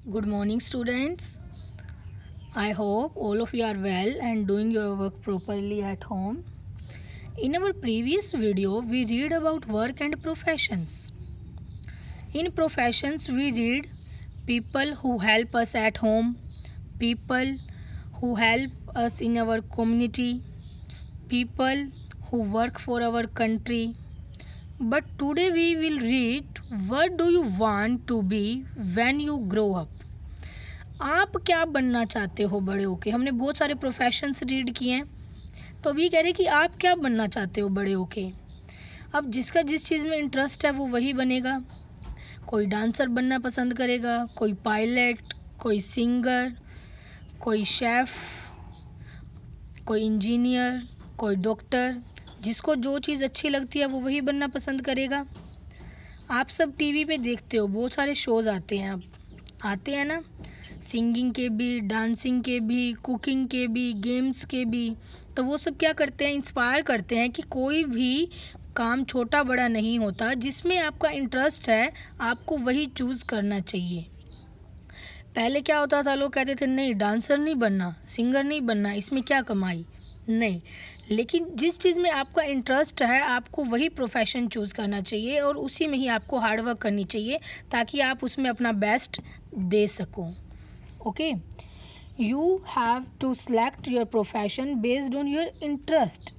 Good morning, students. I hope all of you are well and doing your work properly at home. In our previous video, we read about work and professions. In professions, we read people who help us at home, people who help us in our community, people who work for our country. But today we will read what do you want to be when you grow up. आप क्या बनना चाहते हो बड़े होके। हमने बहुत सारे प्रोफेशंस रीड किए हैं, तो अभी कह रहे कि आप क्या बनना चाहते हो बड़े होके। अब जिसका जिस चीज़ में इंटरेस्ट है वो वही बनेगा। कोई डांसर बनना पसंद करेगा, कोई पायलट, कोई सिंगर, कोई शेफ़, कोई इंजीनियर, कोई डॉक्टर। जिसको जो चीज़ अच्छी लगती है वो वही बनना पसंद करेगा। आप सब टीवी पे देखते हो, बहुत सारे शोज़ आते हैं, अब आते हैं ना, सिंगिंग के भी, डांसिंग के भी, कुकिंग के भी, गेम्स के भी। तो वो सब क्या करते हैं, इंस्पायर करते हैं कि कोई भी काम छोटा बड़ा नहीं होता, जिसमें आपका इंटरेस्ट है आपको वही चूज़ करना चाहिए। पहले क्या होता था, लोग कहते थे नहीं डांसर नहीं बनना, सिंगर नहीं बनना, इसमें क्या कमाई, नहीं। लेकिन जिस चीज़ में आपका इंटरेस्ट है आपको वही प्रोफेशन चूज़ करना चाहिए और उसी में ही आपको हार्डवर्क करनी चाहिए ताकि आप उसमें अपना बेस्ट दे सको। Okay, you have to select your profession based on your interest.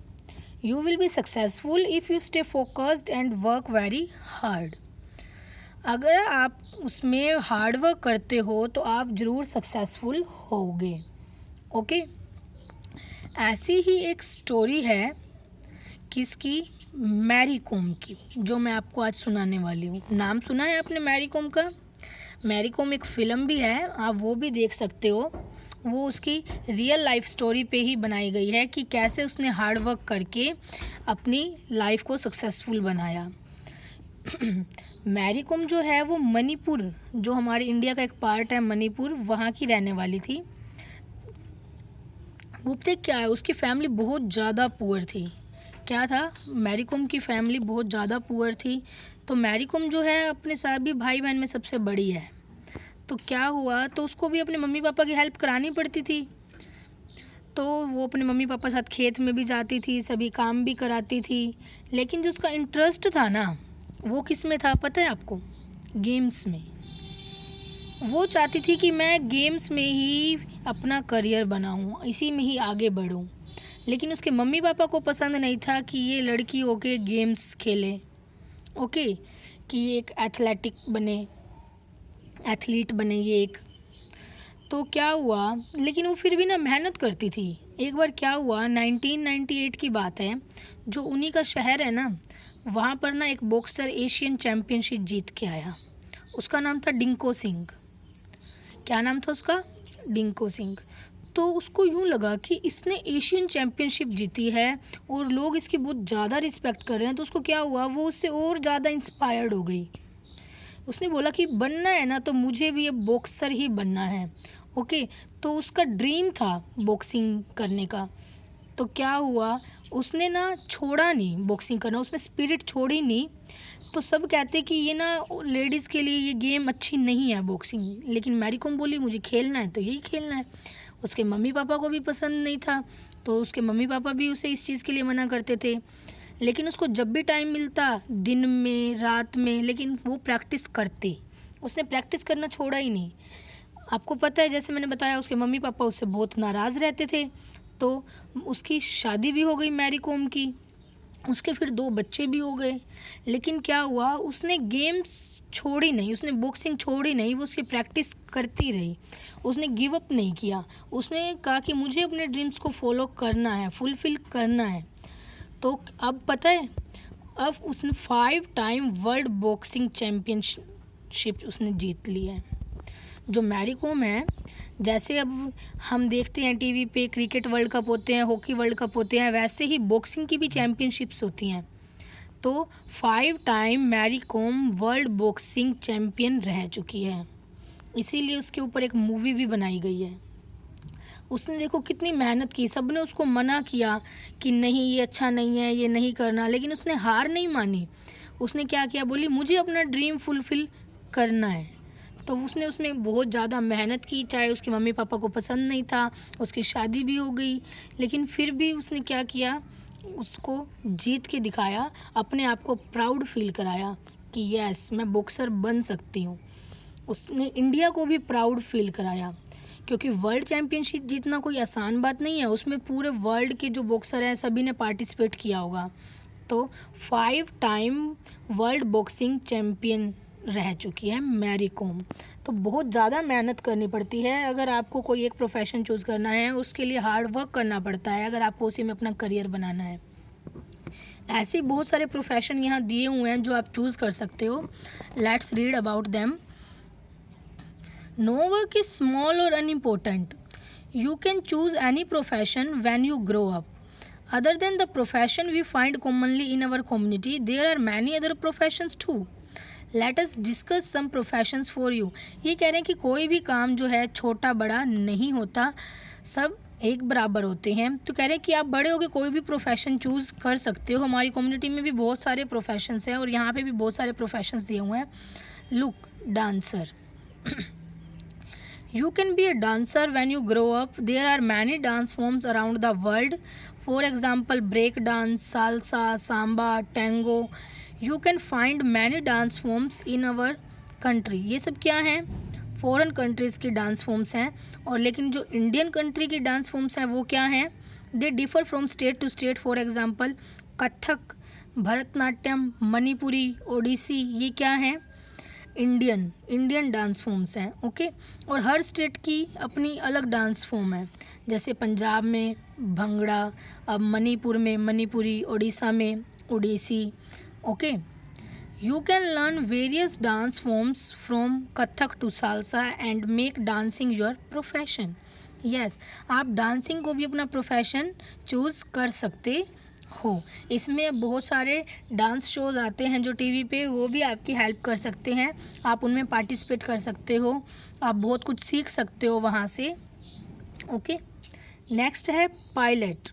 You will be successful if you stay focused and work very hard. अगर आप उसमें हार्ड वर्क करते हो तो आप ज़रूर सक्सेसफुल होगे। ओके, ऐसी ही एक स्टोरी है, किसकी, मैरी कॉम की, जो मैं आपको आज सुनाने वाली हूँ। नाम सुना है आपने मैरी कॉम का? मैरी कॉम एक फ़िल्म भी है, आप वो भी देख सकते हो। वो उसकी रियल लाइफ स्टोरी पे ही बनाई गई है कि कैसे उसने हार्ड वर्क करके अपनी लाइफ को सक्सेसफुल बनाया। मैरी कॉम जो है वो मणिपुर, जो हमारे इंडिया का एक पार्ट है मणिपुर, वहाँ की रहने वाली थी। गुप्ते क्या है, उसकी फैमिली बहुत ज़्यादा पुअर थी। क्या था, मैरी कॉम की फैमिली बहुत ज़्यादा पुअर थी। तो मैरी कॉम जो है अपने सभी भाई बहन में सबसे बड़ी है। तो क्या हुआ, तो उसको भी अपने मम्मी पापा की हेल्प करानी पड़ती थी। तो वो अपने मम्मी पापा के साथ खेत में भी जाती थी, सभी काम भी कराती थी। लेकिन जो उसका इंटरेस्ट था ना, वो किस में था पता है आपको? गेम्स में। वो चाहती थी कि मैं गेम्स में ही अपना करियर बनाऊं, इसी में ही आगे बढ़ूं। लेकिन उसके मम्मी पापा को पसंद नहीं था कि ये लड़की होके गेम्स खेले। ओके, कि ये एक एथलीट बने ये एक। तो क्या हुआ, लेकिन वो फिर भी ना मेहनत करती थी। एक बार क्या हुआ, 1998 की बात है, जो उन्हीं का शहर है ना, वहाँ पर ना एक बॉक्सर एशियन चैम्पियनशिप जीत के आया। उसका नाम था डिंको सिंह। क्या नाम था उसका? डिंको सिंह। तो उसको यूँ लगा कि इसने एशियन चैम्पियनशिप जीती है और लोग इसकी बहुत ज़्यादा रिस्पेक्ट कर रहे हैं। तो उसको क्या हुआ, वो उससे और ज़्यादा इंस्पायर्ड हो गई। उसने बोला कि बनना है ना तो मुझे भी अब बॉक्सर ही बनना है। ओके, तो उसका ड्रीम था बॉक्सिंग करने का। तो क्या हुआ, उसने ना छोड़ा नहीं बॉक्सिंग करना, उसने स्पिरिट छोड़ी नहीं। तो सब कहते कि ये ना लेडीज़ के लिए ये गेम अच्छी नहीं है बॉक्सिंग, लेकिन मैरी कॉम बोली मुझे खेलना है तो यही खेलना है। उसके मम्मी पापा को भी पसंद नहीं था, तो उसके मम्मी पापा भी उसे इस चीज़ के लिए मना करते थे। लेकिन उसको जब भी टाइम मिलता, दिन में रात में, लेकिन वो प्रैक्टिस करती। उसने प्रैक्टिस करना छोड़ा ही नहीं। आपको पता है, जैसे मैंने बताया, उसके मम्मी पापा उससे बहुत नाराज़ रहते थे। तो उसकी शादी भी हो गई मैरी कॉम की, उसके फिर 2 बच्चे भी हो गए। लेकिन क्या हुआ, उसने गेम्स छोड़ी नहीं, उसने बॉक्सिंग छोड़ी नहीं, वो उसकी प्रैक्टिस करती रही। उसने गिव अप नहीं किया। उसने कहा कि मुझे अपने ड्रीम्स को फॉलो करना है, फुलफिल करना है। तो अब पता है, अब उसने 5 टाइम वर्ल्ड बॉक्सिंग चैम्पियनशिप उसने जीत ली है। जो मैरी कॉम है, जैसे अब हम देखते हैं टीवी पे क्रिकेट वर्ल्ड कप होते हैं, हॉकी वर्ल्ड कप होते हैं, वैसे ही बॉक्सिंग की भी चैम्पियनशिप्स होती हैं। तो 5 time Mary Kom world boxing champion रह चुकी है, इसीलिए उसके ऊपर एक मूवी भी बनाई गई है। उसने देखो कितनी मेहनत की, सब ने उसको मना किया कि नहीं ये अच्छा नहीं है, ये नहीं करना, लेकिन उसने हार नहीं मानी। उसने क्या किया, बोली मुझे अपना ड्रीम फुलफिल करना है। तो उसने उसमें बहुत ज़्यादा मेहनत की, चाहे उसके मम्मी पापा को पसंद नहीं था, उसकी शादी भी हो गई, लेकिन फिर भी उसने क्या किया, उसको जीत के दिखाया, अपने आप को प्राउड फील कराया कि यस मैं बॉक्सर बन सकती हूँ। उसने इंडिया को भी प्राउड फील कराया, क्योंकि वर्ल्ड चैम्पियनशिप जीतना कोई आसान बात नहीं है, उसमें पूरे वर्ल्ड के जो बॉक्सर हैं सभी ने पार्टिसिपेट किया होगा। तो 5 टाइम वर्ल्ड बॉक्सिंग चैम्पियन रह चुकी है मैरी कॉम। तो बहुत ज़्यादा मेहनत करनी पड़ती है अगर आपको कोई एक प्रोफेशन चूज़ करना है, उसके लिए हार्ड वर्क करना पड़ता है अगर आपको उसी में अपना करियर बनाना है। ऐसे बहुत सारे प्रोफेशन यहाँ दिए हुए हैं जो आप चूज़ कर सकते हो। Let's read about them. No work is small और unimportant, you can choose any profession when you grow up. Other than the profession we find commonly in our community, there are many other professions too. Let us discuss some professions for you. ये कह रहे हैं कि कोई भी काम जो है छोटा बड़ा नहीं होता, सब एक बराबर होते हैं। तो कह रहे हैं कि आप बड़े होकर कोई भी प्रोफेशन चूज़ कर सकते हो। हमारी कम्युनिटी में भी बहुत सारे प्रोफेशंस हैं और यहाँ पे भी बहुत सारे प्रोफेशंस दिए हुए हैं। Look, dancer. You can be a dancer when you grow up. There are many dance forms around the world. For example, break dance, salsa, samba, tango. You can find many dance forms in our country. ये सब क्या हैं? Foreign countries की dance forms हैं। और लेकिन जो Indian country की डांस फॉर्म्स हैं वो क्या हैं? They differ from state to state. For example, Kathak, Bharatanatyam, Manipuri, Odissi, ये क्या हैं? इंडियन डांस फॉर्म्स हैं। ओके, और हर स्टेट की अपनी अलग डांस फॉर्म है। जैसे पंजाब में भंगड़ा, अब मणिपुर में मणिपुरी, उड़ीसा में Odissi. Okay, you can learn various dance forms from Kathak to salsa and make dancing your profession. Yes, आप डांसिंग को भी अपना प्रोफेशन चूज़ कर सकते हो। इसमें बहुत सारे डांस शोज़ आते हैं जो टीवी पे, वो भी आपकी हेल्प कर सकते हैं। आप उनमें पार्टिसिपेट कर सकते हो, आप बहुत कुछ सीख सकते हो वहाँ से। ओके, नेक्स्ट है पायलट।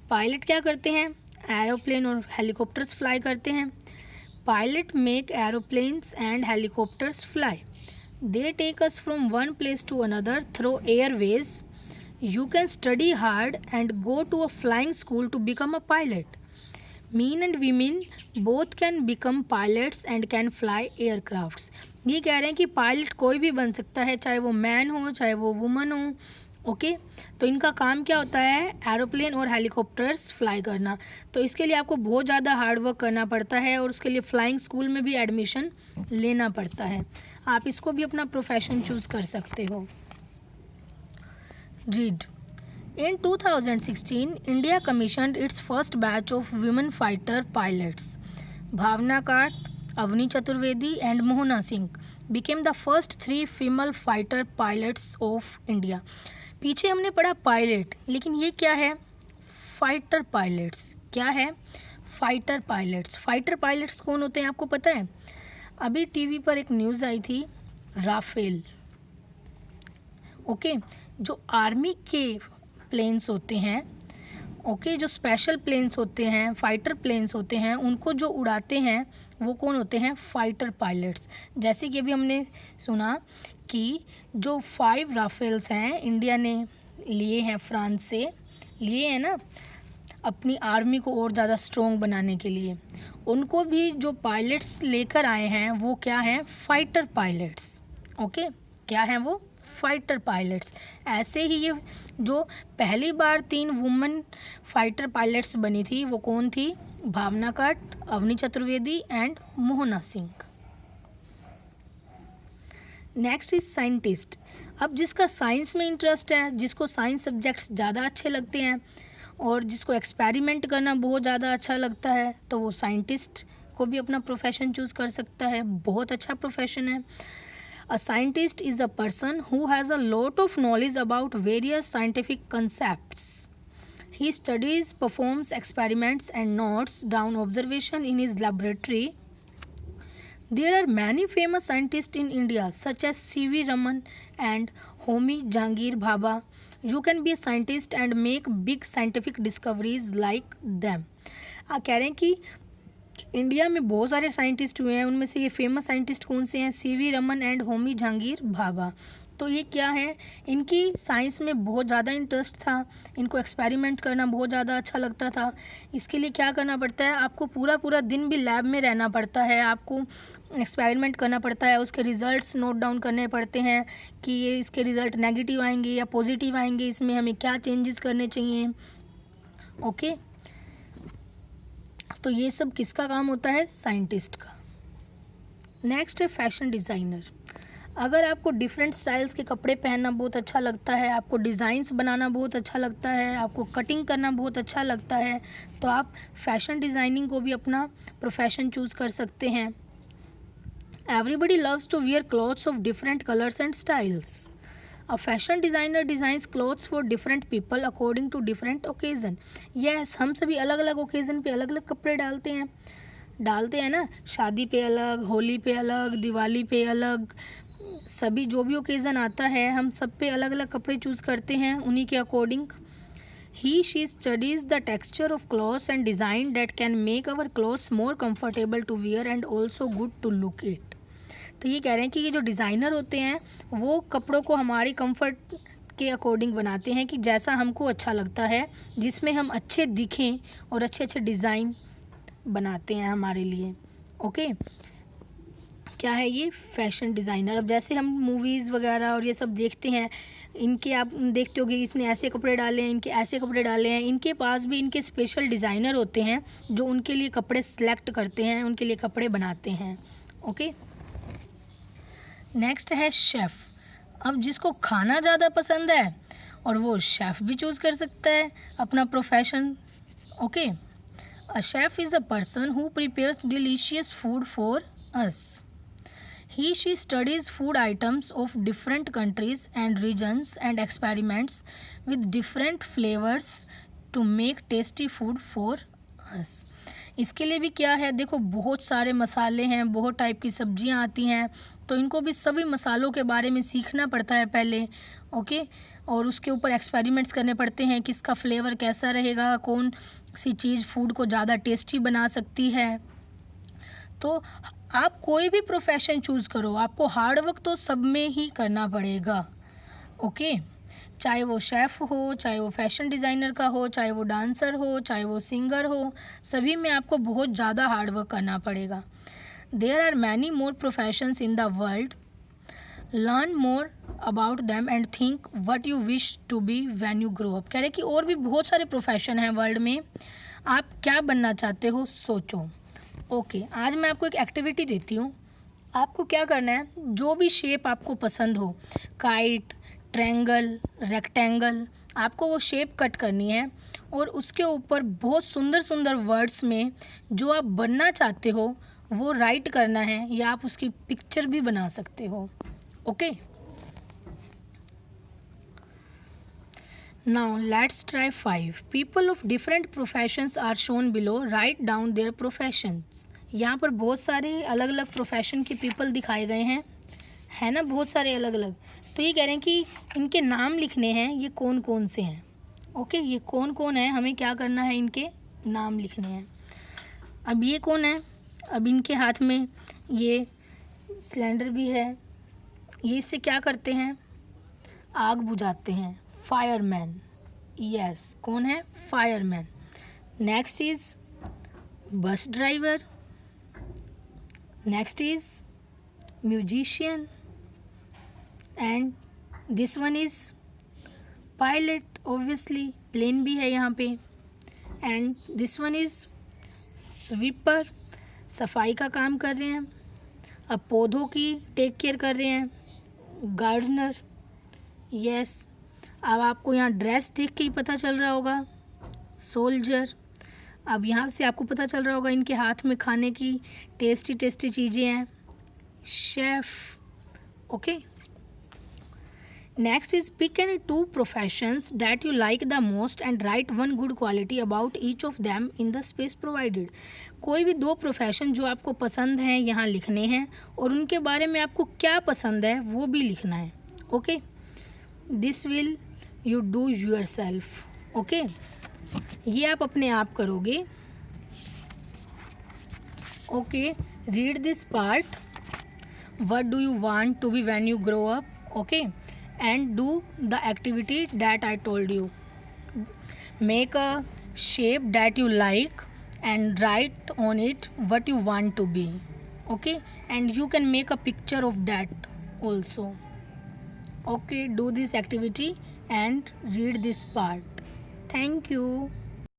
पायलट क्या करते हैं? एरोप्लेन और हेलीकॉप्टर्स फ्लाई करते हैं। Pilot make aeroplanes and helicopters fly. They take us from one place to another through airways. You can study hard and go to a flying school to become a pilot. Men and women both can become pilots and can fly aircrafts. ये कह रहे हैं कि pilot कोई भी बन सकता है, चाहे वो मैन हो चाहे वो वुमन हो। ओके, तो इनका काम क्या होता है? एरोप्लेन और हेलीकॉप्टर्स फ्लाई करना। तो इसके लिए आपको बहुत ज़्यादा हार्ड वर्क करना पड़ता है और उसके लिए फ्लाइंग स्कूल में भी एडमिशन लेना पड़ता है। आप इसको भी अपना प्रोफेशन चूज़ कर सकते हो। Read. In 2016, India commissioned its first batch of women fighter pilots. Bhavna Kart, Avni Chaturvedi and Mohana Singh became the first 3 female fighter pilots of India. पीछे हमने पढ़ा पायलट, लेकिन ये क्या है? Fighter pilots. क्या है? Fighter pilots. फाइटर पायलट्स कौन होते हैं आपको पता है? अभी टीवी पर एक न्यूज़ आई थी, राफेल। ओके, जो आर्मी के प्लेन्स होते हैं, ओके, जो स्पेशल प्लेन्स होते हैं, फाइटर प्लेन्स होते हैं, उनको जो उड़ाते हैं वो कौन होते हैं? Fighter pilots. जैसे कि अभी हमने सुना कि जो 5 राफेल्स हैं इंडिया ने लिए हैं, फ्रांस से लिए हैं ना, अपनी आर्मी को और ज़्यादा स्ट्रॉन्ग बनाने के लिए। उनको भी जो पायलट्स लेकर आए हैं वो क्या हैं? Fighter pilots. ओके, क्या हैं वो? Fighter pilots. ऐसे ही ये जो पहली बार 3 वुमेन फाइटर पायलट्स बनी थी वो कौन थी? Bhawana Kanth, Avani Chaturvedi and Mohana Singh. Next is scientist. अब जिसका साइंस में इंटरेस्ट है, जिसको साइंस सब्जेक्ट्स ज़्यादा अच्छे लगते हैं और जिसको एक्सपेरिमेंट करना बहुत ज़्यादा अच्छा लगता है, तो वो साइंटिस्ट को भी अपना प्रोफेशन चूज़ कर सकता है। बहुत अच्छा प्रोफेशन है। A scientist is a person who has a lot of knowledge about various scientific concepts. He studies, performs experiments and notes down observation in his laboratory. There are many famous scientists in India such as C.V. Raman and Homi Jahangir Bhabha. You can be a scientist and make big scientific discoveries like them. कह रहे हैं कि India में बहुत सारे scientist हुए हैं, उनमें से ये फेमस साइंटिस्ट कौन से हैं? CV Raman and Homi Jahangir Bhabha. तो ये क्या है, इनकी साइंस में बहुत ज़्यादा इंटरेस्ट था, इनको एक्सपेरिमेंट करना बहुत ज़्यादा अच्छा लगता था। इसके लिए क्या करना पड़ता है, आपको पूरा पूरा दिन भी लैब में रहना पड़ता है, आपको एक्सपेरिमेंट करना पड़ता है, उसके रिज़ल्ट्स नोट डाउन करने पड़ते हैं कि ये इसके रिज़ल्ट नेगेटिव आएंगे या पॉजिटिव आएंगे, इसमें हमें क्या चेंजेस करने चाहिए। ओके, तो ये सब किसका काम होता है? साइंटिस्ट का। नेक्स्ट है फैशन डिज़ाइनर। अगर आपको डिफरेंट स्टाइल्स के कपड़े पहनना बहुत अच्छा लगता है, आपको डिज़ाइंस बनाना बहुत अच्छा लगता है, आपको कटिंग करना बहुत अच्छा लगता है, तो आप फैशन डिज़ाइनिंग को भी अपना प्रोफेशन चूज़ कर सकते हैं। Everybody loves to wear clothes of different colours and styles. A fashion designer designs clothes for different people according to different occasion. Yes, हम सभी अलग अलग ओकेज़न पे अलग अलग कपड़े डालते हैं ना, शादी पे अलग, होली पे अलग, दिवाली पे अलग, सभी जो भी ओकेज़न आता है हम सब पे अलग अलग कपड़े चूज़ करते हैं उन्हीं के according. She studies the texture of clothes and design that can make our clothes more comfortable to wear and also good to look at. तो ये कह रहे हैं कि ये जो डिज़ाइनर होते हैं वो कपड़ों को हमारी कंफर्ट के अकॉर्डिंग बनाते हैं कि जैसा हमको अच्छा लगता है, जिसमें हम अच्छे दिखें, और अच्छे अच्छे डिज़ाइन बनाते हैं हमारे लिए। ओके, क्या है ये? Fashion designer. अब जैसे हम मूवीज़ वगैरह और ये सब देखते हैं, इनके आप देखते होगे इसने ऐसे कपड़े डाले हैं, इनके ऐसे कपड़े डाले हैं, इनके पास भी इनके स्पेशल डिज़ाइनर होते हैं जो उनके लिए कपड़े सेलेक्ट करते हैं, उनके लिए कपड़े बनाते हैं। ओके, नेक्स्ट है शेफ़। अब जिसको खाना ज़्यादा पसंद है और वो शेफ़ भी चूज़ कर सकता है अपना profession. Okay, a chef is a person who prepares delicious food for us. She studies food items of different countries and regions and experiments with different flavors to make tasty food for us. इसके लिए भी क्या है, देखो बहुत सारे मसाले हैं, बहुत टाइप की सब्जियां आती हैं, तो इनको भी सभी मसालों के बारे में सीखना पड़ता है पहले। ओके, और उसके ऊपर एक्सपेरिमेंट्स करने पड़ते हैं कि इसका फ्लेवर कैसा रहेगा, कौन सी चीज़ फूड को ज़्यादा टेस्टी बना सकती है। तो आप कोई भी प्रोफेशन चूज़ करो, आपको हार्ड वर्क तो सब में ही करना पड़ेगा। ओके, चाहे वो शेफ़ हो, चाहे वो फैशन डिज़ाइनर का हो, चाहे वो डांसर हो, चाहे वो सिंगर हो, सभी में आपको बहुत ज़्यादा हार्ड वर्क करना पड़ेगा। There are many more professions in the world, learn more about them and think what you wish to be when you grow up. कह रहे कि और भी बहुत सारे प्रोफेशन हैं वर्ल्ड में, आप क्या बनना चाहते हो सोचो। ओके, आज मैं आपको एक एक्टिविटी देती हूँ। आपको क्या करना है, जो भी शेप आपको पसंद हो, काइट, ट्रायंगल, रेक्टेंगल, आपको वो शेप कट करनी है और उसके ऊपर बहुत सुंदर सुंदर वर्ड्स में जो आप बनना चाहते हो वो राइट करना है, या आप उसकी पिक्चर भी बना सकते हो। Okay, now let's try 5 people of different professions are shown below, write down their professions. यहाँ पर बहुत सारे अलग अलग प्रोफेशन के पीपल दिखाए गए हैं, है ना, बहुत सारे अलग अलग। तो ये कह रहे हैं कि इनके नाम लिखने हैं, ये कौन कौन से हैं। ओके, ये कौन कौन है, हमें क्या करना है, इनके नाम लिखने हैं। अब ये कौन है, अब इनके हाथ में ये सिलेंडर भी है, ये इससे क्या करते हैं, आग बुझाते हैं, फायरमैन। यस, कौन है, fireman. Next is bus driver, next is musician, and this one is pilot, obviously plane भी है यहाँ पे, and this one is sweeper, सफाई का काम कर रहे हैं। अब पौधों की टेक केयर कर रहे हैं, गार्डनर। यस, अब आपको यहाँ ड्रेस देख के ही पता चल रहा होगा, सोल्जर। अब यहाँ से आपको पता चल रहा होगा इनके हाथ में खाने की टेस्टी टेस्टी चीज़ें हैं, chef. Okay, next is pick and 2 professions that you like the most and write 1 good quality about each of them in the space provided. कोई भी 2 प्रोफेशन जो आपको पसंद हैं यहाँ लिखने हैं, और उनके बारे में आपको क्या पसंद है वो भी लिखना है। Okay, this will you do your self. Okay, ये आप अपने आप करोगे। Okay, read this part. What do you want to be when you grow up? Okay, and do the activity that I told you. Make a shape that you like and write on it what you want to be. Okay, and you can make a picture of that also. Okay, do this activity and read this part. Thank you.